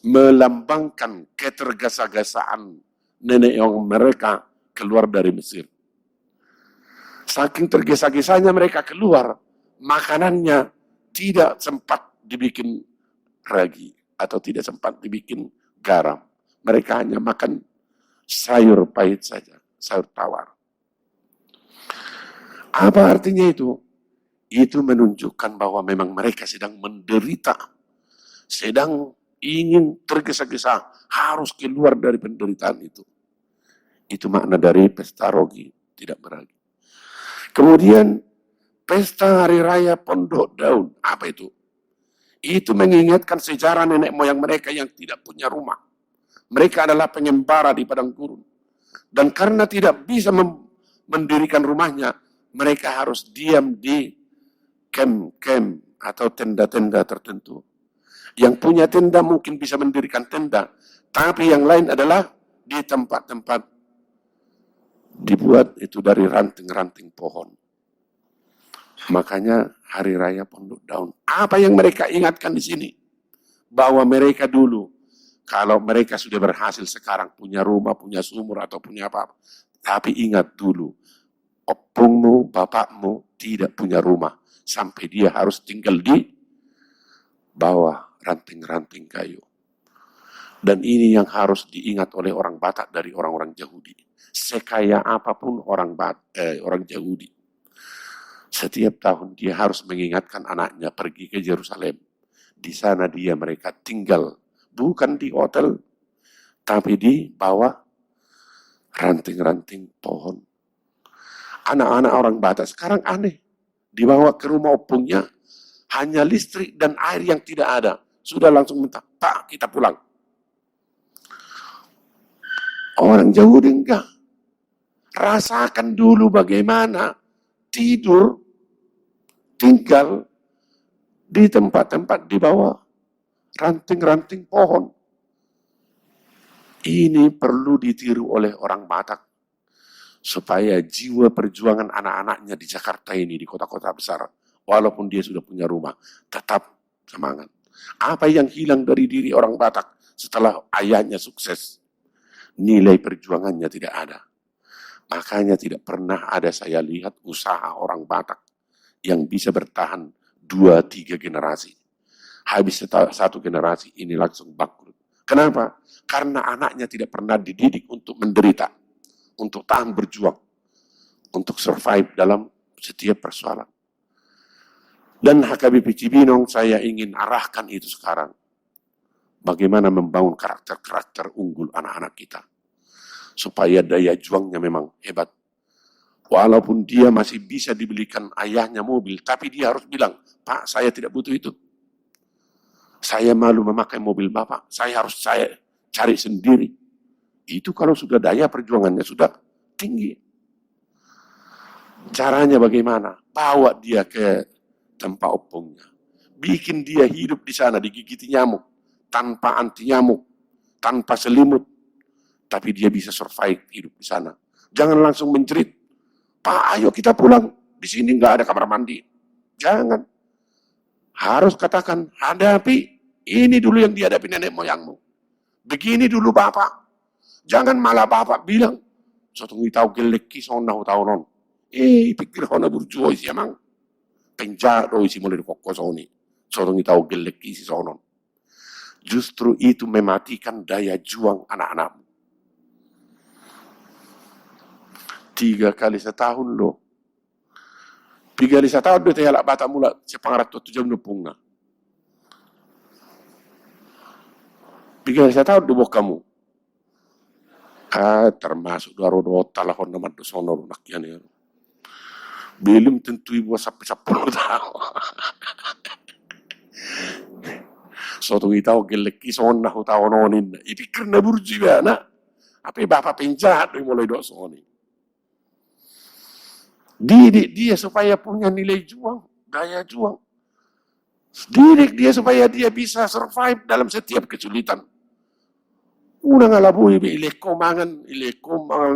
melambangkan ketergesa-gesaan nenek moyang mereka keluar dari Mesir. Saking tergesa-gesanya mereka keluar, makanannya tidak sempat dibikin ragi atau tidak sempat dibikin garam. Mereka hanya makan sayur pahit saja, sayur tawar. Apa artinya itu? Itu menunjukkan bahwa memang mereka sedang menderita, sedang ingin tergesa-gesa, harus keluar dari penderitaan itu. Itu makna dari pesta Rogi tidak beragi. Kemudian pesta Hari Raya Pondok Daun. Apa itu? Itu mengingatkan sejarah nenek moyang mereka yang tidak punya rumah. Mereka adalah pengembara di padang gurun. Dan karena tidak bisa mendirikan rumahnya, mereka harus diam di kem-kem atau tenda-tenda tertentu. Yang punya tenda mungkin bisa mendirikan tenda, tapi yang lain adalah di tempat-tempat dibuat itu dari ranting-ranting pohon. Makanya Hari Raya Pondok Daun. Apa yang mereka ingatkan di sini? Bahwa mereka dulu, kalau mereka sudah berhasil sekarang punya rumah, punya sumur atau punya apa-apa, tapi ingat dulu, opungmu, bapakmu tidak punya rumah, sampai dia harus tinggal di bawah ranting-ranting kayu. Dan ini yang harus diingat oleh orang Batak dari orang-orang Yahudi. Sekaya apapun orang Yahudi, setiap tahun dia harus mengingatkan anaknya pergi ke Yerusalem. Di sana mereka tinggal, bukan di hotel, tapi di bawah ranting-ranting pohon. Anak-anak orang Batak sekarang aneh. Dibawa ke rumah opungnya, hanya listrik dan air yang tidak ada. Sudah langsung minta, Pak, kita pulang. Orang Yahudi enggak. Rasakan dulu bagaimana tidur, tinggal di tempat-tempat di bawah ranting-ranting pohon. Ini perlu ditiru oleh orang Batak. Supaya jiwa perjuangan anak-anaknya di Jakarta ini, di kota-kota besar, walaupun dia sudah punya rumah, tetap semangat. Apa yang hilang dari diri orang Batak setelah ayahnya sukses? Nilai perjuangannya tidak ada. Makanya tidak pernah ada saya lihat usaha orang Batak yang bisa bertahan 2-3 generasi. Habis satu generasi ini langsung bangkrut. Kenapa? Karena anaknya tidak pernah dididik untuk menderita, untuk tahan berjuang, untuk survive dalam setiap persoalan. Dan HKBP Cibinong saya ingin arahkan itu sekarang. Bagaimana membangun karakter-karakter unggul anak-anak kita. Supaya daya juangnya memang hebat. Walaupun dia masih bisa dibelikan ayahnya mobil, tapi dia harus bilang, Pak, saya tidak butuh itu. Saya malu memakai mobil Bapak, saya cari sendiri. Itu kalau sudah daya perjuangannya sudah tinggi. Caranya bagaimana? Bawa dia ke tempat opungnya. Bikin dia hidup di sana, digigiti nyamuk. Tanpa anti nyamuk, tanpa selimut. Tapi dia bisa survive hidup di sana. Jangan langsung menjerit, Pak, ayo kita pulang. Di sini nggak ada kamar mandi. Jangan. Harus katakan, hadapi. Ini dulu yang dihadapi nenek moyangmu. Begini dulu Bapak. Jangan malah Bapak bilang, sotong tahu gelek kisona tahunon. Pikir hona burjuo isi emang. Penjara isi mulai dikokosoni. Sotong tahu gelek isi sonon. Justru itu mematikan daya juang anak-anakmu. 3 kali setahun loh. 3 kali setahun dia halak bata mula sepangarat 7 jam nupungna. 3 kali setahun dubok kamu. Termasuk dua rodo talahon naman do sono nakyan ya. Belum tentu ibu sampai 10 tahun. Suatu kita gelek ison na tahun ipikir na burjiwa na. Apa bapak penjahat mulai do soni. Didik dia supaya punya nilai juang, daya juang. Didik dia supaya dia bisa survive dalam setiap kesulitan. Una ngalabuhi be ileko mangan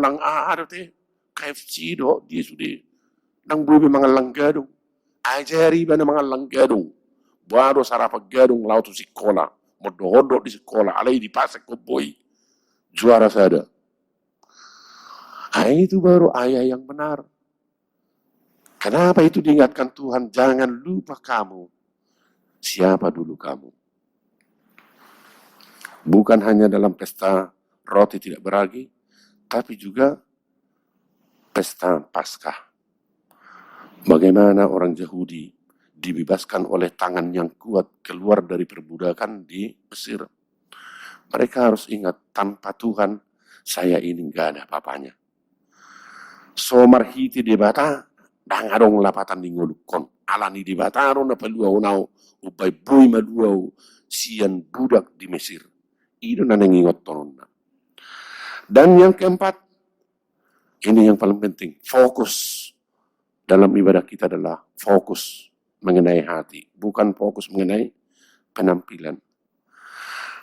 lang aarte KFC do dia sudah nang buhi mangan lang gadung. Ajari ba na mangan lang gadung. Baru sarapan gadung laut si sekolah, modo-modo di sekolah, alai di pasek ko boy. Juara sada. Itu baru ayah yang benar. Kenapa itu diingatkan Tuhan? Jangan lupa kamu. Siapa dulu kamu? Bukan hanya dalam pesta roti tidak beragi, tapi juga pesta Paskah. Bagaimana orang Yahudi dibebaskan oleh tangan yang kuat keluar dari perbudakan di Mesir. Mereka harus ingat, tanpa Tuhan saya ini nggak ada apa-apanya. So marhiti di bata, dangadong lapatan di ngolukon. Alani di bata, ron na paluaw nao, upay buhay maluaw, siyan budak di Mesir. Ito na nangingot tonon na. Dan yang keempat, ini yang paling penting, fokus dalam ibadah kita adalah fokus mengenai hati, bukan fokus mengenai penampilan.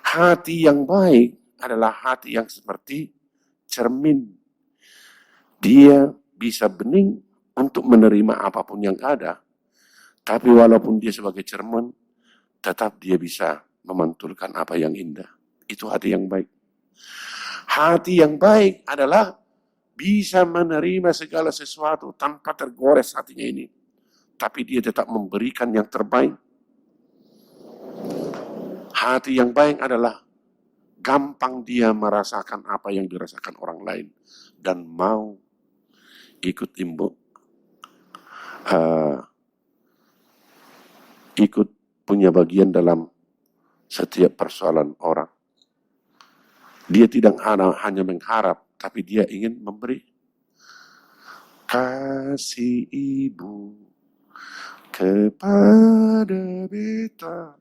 Hati yang baik adalah hati yang seperti cermin. Dia bisa bening untuk menerima apapun yang ada, tapi walaupun dia sebagai cermin, tetap dia bisa memantulkan apa yang indah. Itu hati yang baik. Hati yang baik adalah bisa menerima segala sesuatu tanpa tergores hatinya ini. Tapi dia tetap memberikan yang terbaik. Hati yang baik adalah gampang dia merasakan apa yang dirasakan orang lain. Dan mau ikut ikut punya bagian dalam setiap persoalan orang. Dia tidak hanya mengharap, tapi dia ingin memberi. Kasih ibu kepada beta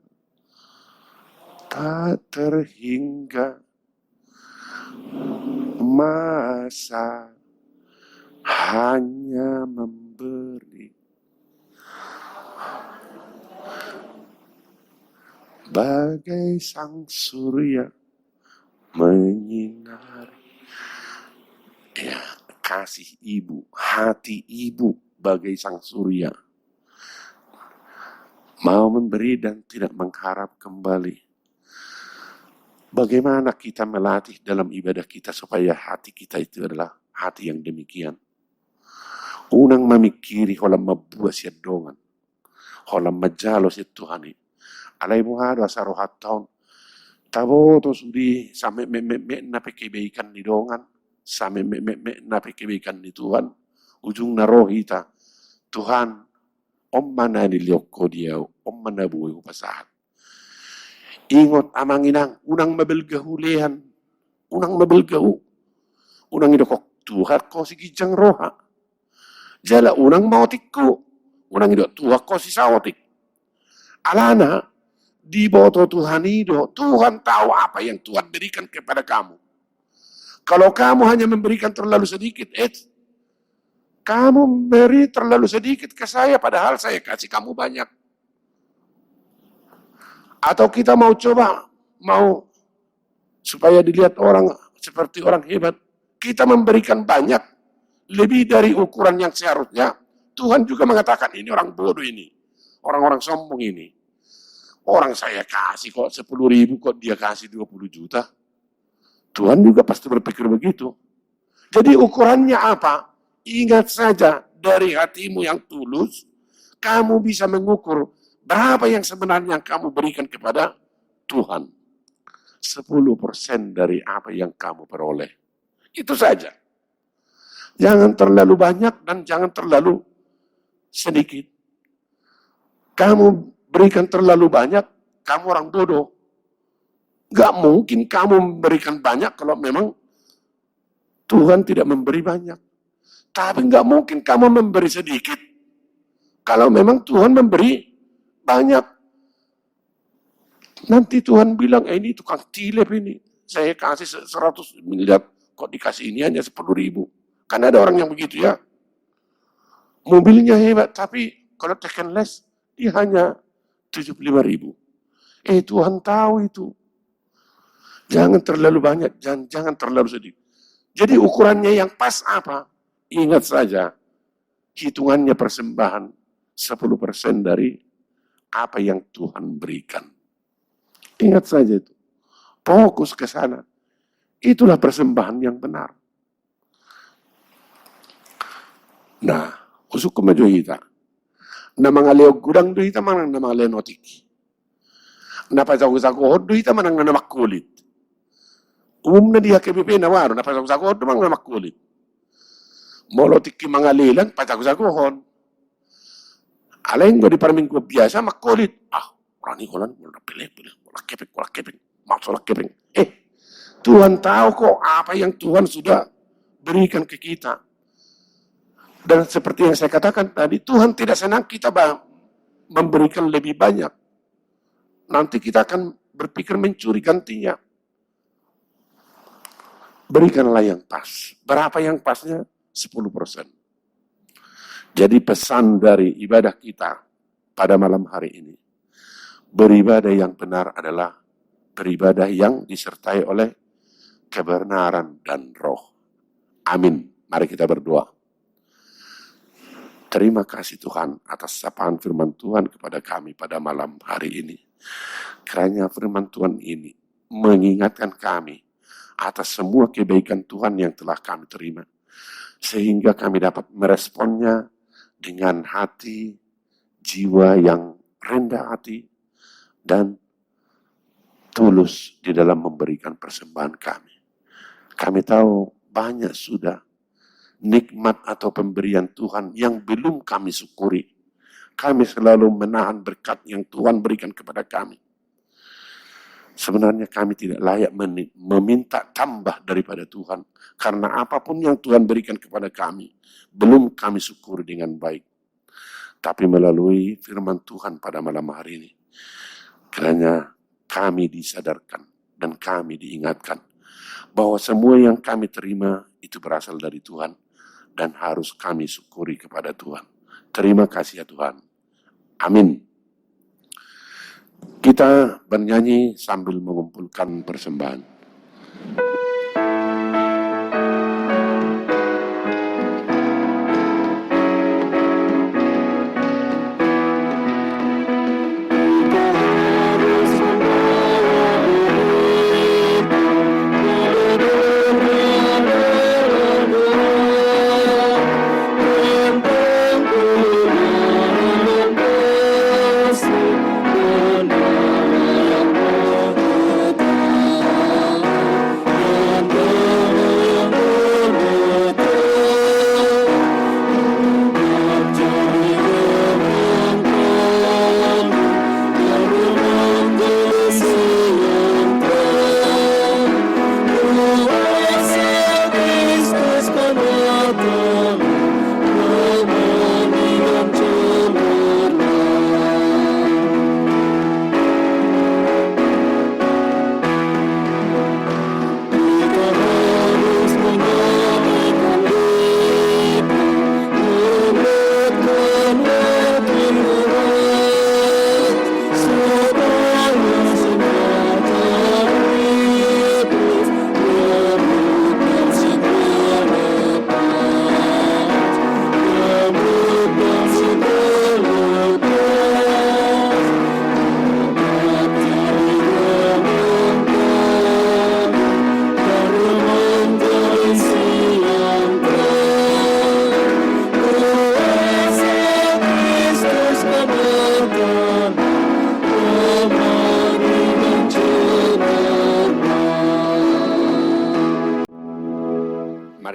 tak terhingga masa hanya memberi. Bagai sang surya menyinari. Ya, kasih ibu, hati ibu bagai sang surya. Mau memberi dan tidak mengharap kembali. Bagaimana kita melatih dalam ibadah kita supaya hati kita itu adalah hati yang demikian. Unang mamikiri holam mabuah siya dongan. Holam majalo siya Tuhani. Alay mo hado asarohat taon. Tabo to sudi sampai me na kebaikan di dongan. Sampai me na kebaikan di Tuhan. Ujung narohita. Tuhan, om mana niliyoko dia, om mana buhay upasahat. Ingot amang inang, unang mabelgahulihan. Unang mabelgahu. Unang idokok Tuhan ko si gijang roha. Jala unang mautik ko. Unang idok Tuhan ko si saotik. Alana, di boto Tuhan itu, Tuhan tahu apa yang Tuhan berikan kepada kamu. Kalau kamu hanya memberikan terlalu sedikit, kamu beri terlalu sedikit ke saya, padahal saya kasih kamu banyak. Atau kita mau coba, mau supaya dilihat orang seperti orang hebat, kita memberikan banyak, lebih dari ukuran yang seharusnya. Tuhan juga mengatakan ini orang bodoh ini, orang-orang sombong ini. Orang saya kasih kok 10.000, kok dia kasih 20 juta. Tuhan juga pasti berpikir begitu. Jadi ukurannya apa? Ingat saja, dari hatimu yang tulus, kamu bisa mengukur berapa yang sebenarnya kamu berikan kepada Tuhan. 10% dari apa yang kamu peroleh. Itu saja. Jangan terlalu banyak dan jangan terlalu sedikit. Kamu berikan terlalu banyak, kamu orang bodoh. Gak mungkin kamu memberikan banyak kalau memang Tuhan tidak memberi banyak. Tapi gak mungkin kamu memberi sedikit kalau memang Tuhan memberi banyak. Nanti Tuhan bilang, ini tukang tilep ini. Saya kasih 100 miliar, kok dikasih ini hanya 10.000. Kan ada orang yang begitu ya. Mobilnya hebat, tapi kalau taken less, dia hanya 75.000. Tuhan tahu itu. Jangan terlalu banyak, jangan terlalu sedikit. Jadi ukurannya yang pas apa? Ingat saja, hitungannya persembahan 10% dari apa yang Tuhan berikan. Ingat saja itu. Fokus ke sana. Itulah persembahan yang benar. Nah, usuk kemajo kita. Na mga leog gudang do ita manang na mga lenotik. Napasago-sago do ita manang na makulit. Na diha KBP na waro, napasago-sago do manang na makulit. Molotik ki mga lilang, pasago-sagohon. Alain ko di parming ko biasa makulit. Rani ko lang, wala pilih, wala kepeng, maksudnya kepeng. Tuhan tahu kok apa yang Tuhan sudah berikan ke kita. Dan seperti yang saya katakan tadi, Tuhan tidak senang kita memberikan lebih banyak. Nanti kita akan berpikir mencuri gantinya. Berikanlah yang pas. Berapa yang pasnya? 10%. Jadi pesan dari ibadah kita pada malam hari ini, beribadah yang benar adalah beribadah yang disertai oleh kebenaran dan roh. Amin. Mari kita berdoa. Terima kasih Tuhan atas sapaan firman Tuhan kepada kami pada malam hari ini. Kiranya firman Tuhan ini mengingatkan kami atas semua kebaikan Tuhan yang telah kami terima. Sehingga kami dapat meresponnya dengan hati, jiwa yang rendah hati, dan tulus di dalam memberikan persembahan kami. Kami tahu banyak sudah nikmat atau pemberian Tuhan yang belum kami syukuri. Kami selalu menahan berkat yang Tuhan berikan kepada kami. Sebenarnya kami tidak layak meminta tambah daripada Tuhan. Karena apapun yang Tuhan berikan kepada kami, belum kami syukuri dengan baik. Tapi melalui firman Tuhan pada malam hari ini, kiranya kami disadarkan dan kami diingatkan bahwa semua yang kami terima itu berasal dari Tuhan dan harus kami syukuri kepada Tuhan. Terima kasih ya Tuhan. Amin. Kita bernyanyi sambil mengumpulkan persembahan.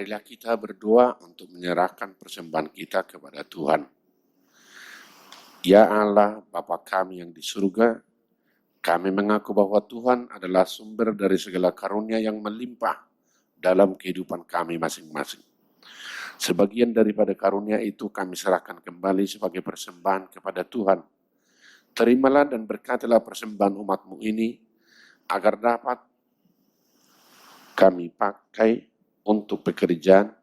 Marilah kita berdoa untuk menyerahkan persembahan kita kepada Tuhan. Ya Allah, Bapa kami yang di surga, kami mengaku bahwa Tuhan adalah sumber dari segala karunia yang melimpah dalam kehidupan kami masing-masing. Sebagian daripada karunia itu kami serahkan kembali sebagai persembahan kepada Tuhan. Terimalah dan berkatilah persembahan umat-Mu ini, agar dapat kami pakai untuk pekerjaan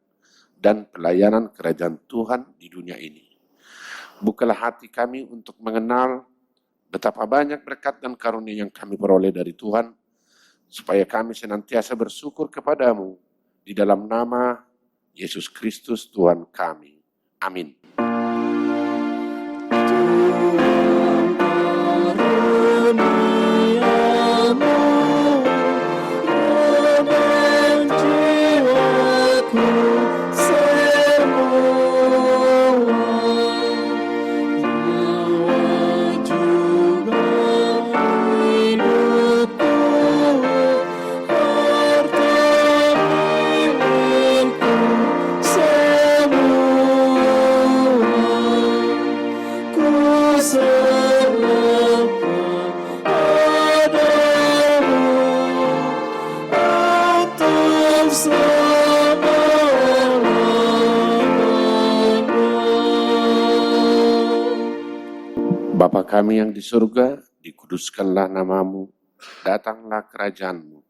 dan pelayanan kerajaan Tuhan di dunia ini. Bukalah hati kami untuk mengenal betapa banyak berkat dan karunia yang kami peroleh dari Tuhan, supaya kami senantiasa bersyukur kepadamu di dalam nama Yesus Kristus Tuhan kami. Amin. Bapa kami yang di surga, dikuduskanlah namamu, datanglah kerajaanmu,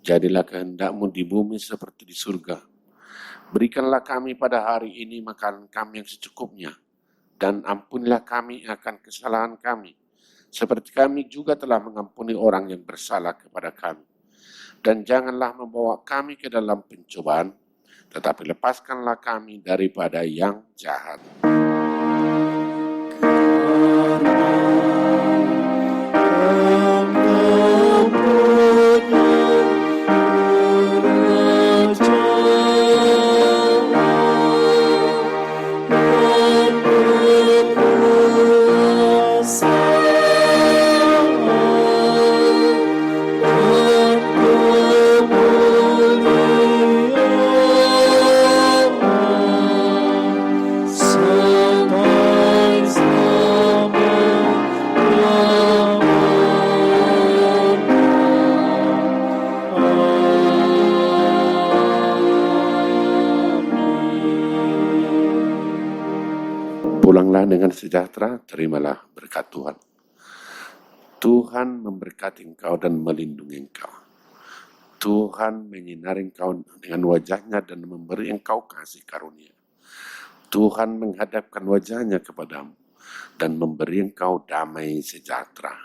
jadilah kehendakmu di bumi seperti di surga. Berikanlah kami pada hari ini makanan kami yang secukupnya, dan ampunilah kami akan kesalahan kami, seperti kami juga telah mengampuni orang yang bersalah kepada kami. Dan janganlah membawa kami ke dalam pencobaan, tetapi lepaskanlah kami daripada yang jahat. Pulanglah dengan sejahtera, terimalah berkat Tuhan. Tuhan memberkati engkau dan melindungi engkau. Tuhan menyinari engkau dengan wajahnya dan memberi engkau kasih karunia. Tuhan menghadapkan wajahnya kepadamu dan memberi engkau damai sejahtera.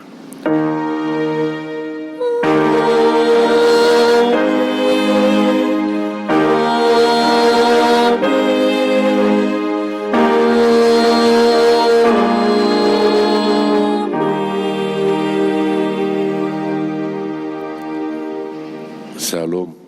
Shalom.